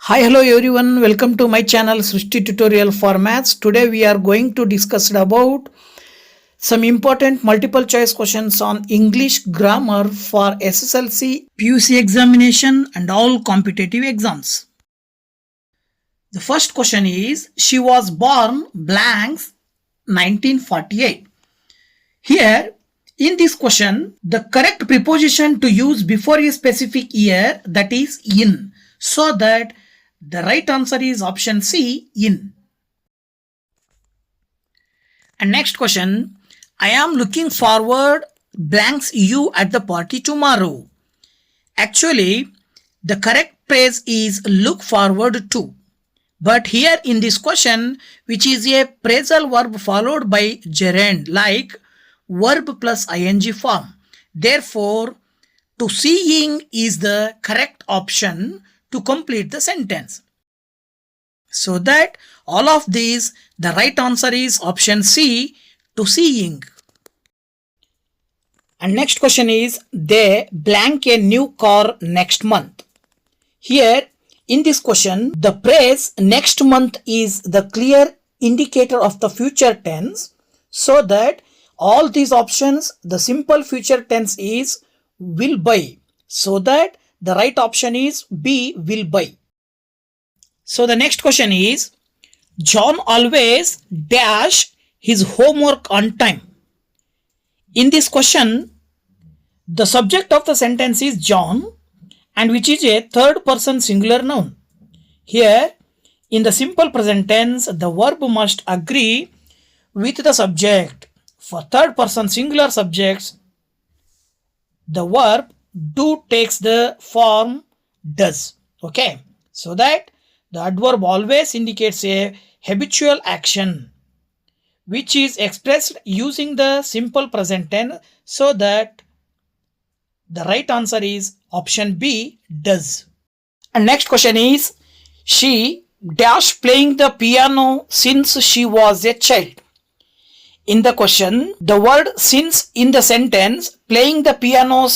Hi, hello everyone. Welcome to my channel Srishti Tutorial for Maths. Today we are going to discuss about some important multiple choice questions on English grammar for SSLC, PUC examination and all competitive exams. The first question is, she was born blanks 1948. Here in this question, the correct preposition to use before a specific year, that is in, so that the right answer is option C, in. And next question, I am looking forward blanks you at the party tomorrow. Actually, the correct phrase is look forward to. But here in this question, which is a phrasal verb followed by gerund, like verb plus ing form. Therefore, to seeing is the correct option to complete the sentence. So that all of these, the right answer is option C, to seeing. And next question is, they blank a new car next month. Here in this question, the phrase next month is the clear indicator of the future tense, so that all these options, the simple future tense is will buy, so that the right option is B, will buy. So the next question is, John always dash his homework on time. In this question, the subject of the sentence is John, and which is a third person singular noun. Here in the simple present tense, the verb must agree with the subject. For third person singular subjects, the verb do takes the form does. Okay, so that the adverb always indicates a habitual action which is expressed using the simple present tense, so that the right answer is option B, does. And next question is, she dash playing the piano since she was a child. In the question, the word since in the sentence playing the piano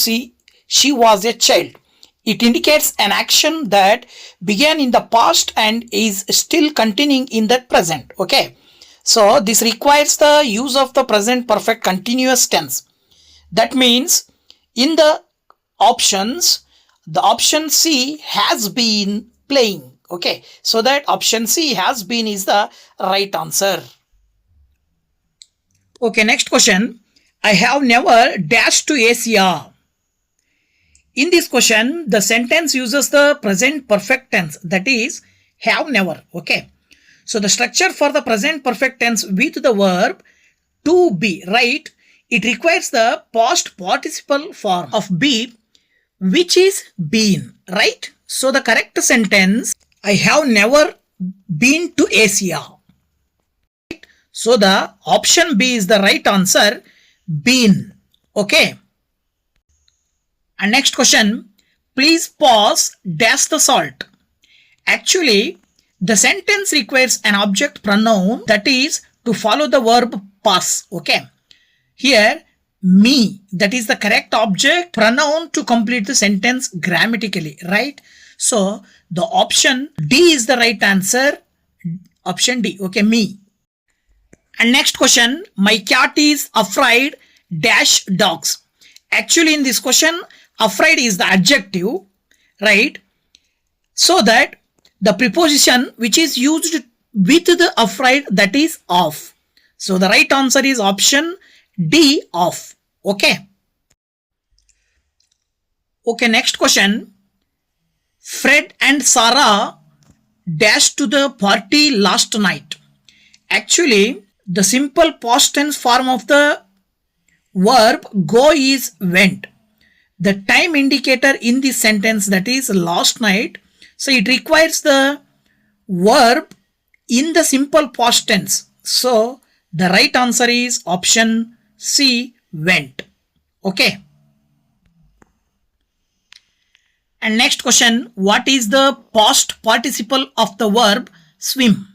she was a child, it indicates an action that began in the past and is still continuing in the present. Okay, so this requires the use of the present perfect continuous tense. That means in the options, the option C, has been playing. Okay, so that option C, has been, is the right answer. Okay, next question, I have never dashed to Asia. In this question, the sentence uses the present perfect tense, that is have never. Okay, so the structure for the present perfect tense with the verb to be, right, it requires the past participle form of be, which is been, right? So the correct sentence, I have never been to Asia. So the option B is the right answer, been. Okay. And next question, please pause dash the salt. Actually, the sentence requires an object pronoun, that is to follow the verb pass. Okay, here me, that is the correct object pronoun to complete the sentence grammatically, right? So the option D is the right answer, option D. Okay, me. And next question, my cat is afraid dash dogs. Actually in this question, afraid is the adjective, right? So that the preposition which is used with the afraid, that is of. So the right answer is option D, of. Okay. Okay, next question, Fred and Sarah dashed to the party last night. Actually, the simple past tense form of the verb go is went. The time indicator in this sentence, that is last night, so it requires the verb in the simple past tense. So the right answer is option C, went. Okay. And next question, what is the past participle of the verb swim?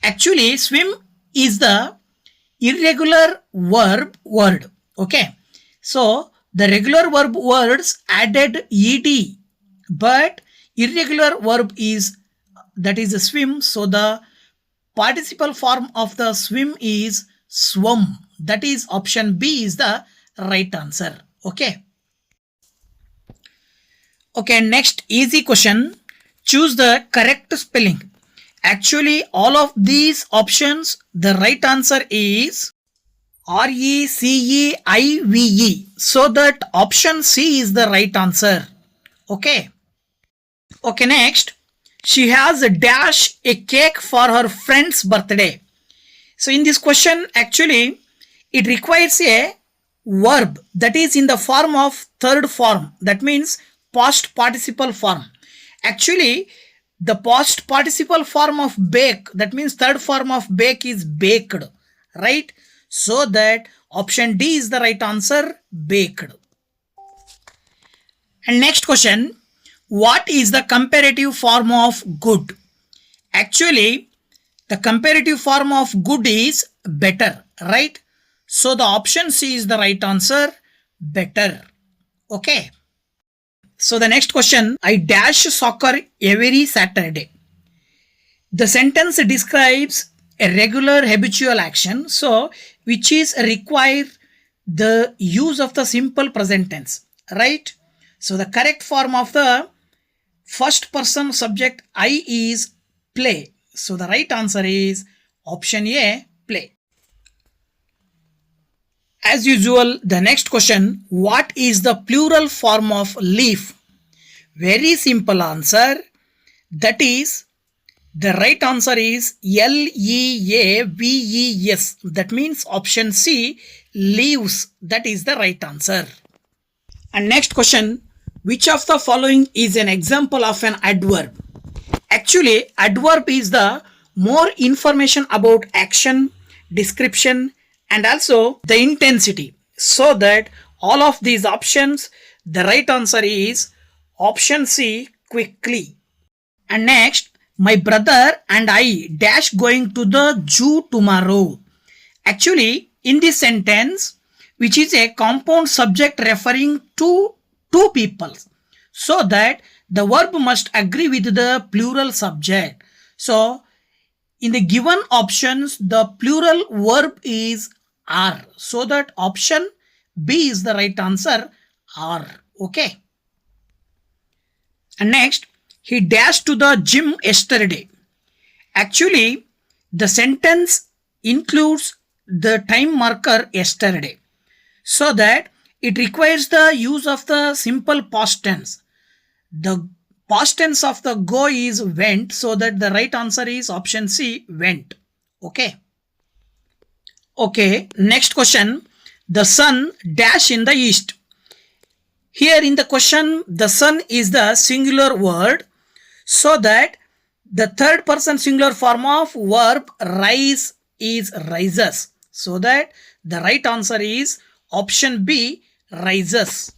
Actually, swim is the irregular verb word. Okay, so the regular verb words added ed, but irregular verb is that is swim. So the participle form of the swim is swum. That is option B is the right answer. Okay. Okay, next easy question. Choose the correct spelling. Actually, all of these options, the right answer is RECEIVE. So that option C is the right answer. Okay. Okay, next. She has a dash a cake for her friend's birthday. So in this question, actually, it requires a verb that is in the form of third form. That means past participle form. Actually, the past participle form of bake, that means third form of bake is baked, right? So that option D is the right answer, baked. And next question, what is the comparative form of good? Actually, the comparative form of good is better, right? So the option C is the right answer, better. Okay. So the next question, I dash soccer every Saturday. The sentence describes a regular habitual action, so which is require the use of the simple present tense, right? So the correct form of the first person subject I is play. So the right answer is option A, play. As usual, the next question, what is the plural form of leaf? Very simple answer. That is, the right answer is LEAVES. That means option C, leaves. That is the right answer. And next question, which of the following is an example of an adverb? Actually, adverb is the more information about action, description, and also the intensity. So that all of these options, the right answer is option C, quickly. And next, my brother and I dash going to the zoo tomorrow. Actually, in this sentence, which is a compound subject referring to two people, so that the verb must agree with the plural subject. So, in the given options, the plural verb is are. So that option B is the right answer, are. Okay. And next, he dashed to the gym yesterday. Actually, the sentence includes the time marker yesterday. So that it requires the use of the simple past tense. The past tense of the go is went. So that the right answer is option C, went. Okay. Okay, next question. The sun dash in the east. Here in the question, the sun is the singular word. So that the third person singular form of verb rise is rises. So that the right answer is option B, rises.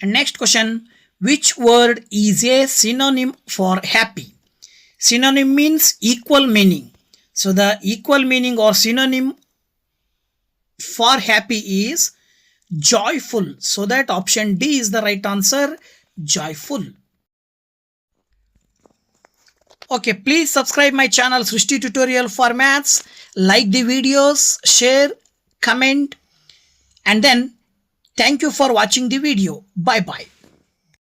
And next question, which word is a synonym for happy? Synonym means equal meaning. So the equal meaning or synonym for happy is joyful. So that option D is the right answer, joyful. Okay, please subscribe my channel Srishti Tutorial for Maths. Like the videos, share, comment, and then thank you for watching the video. Bye bye.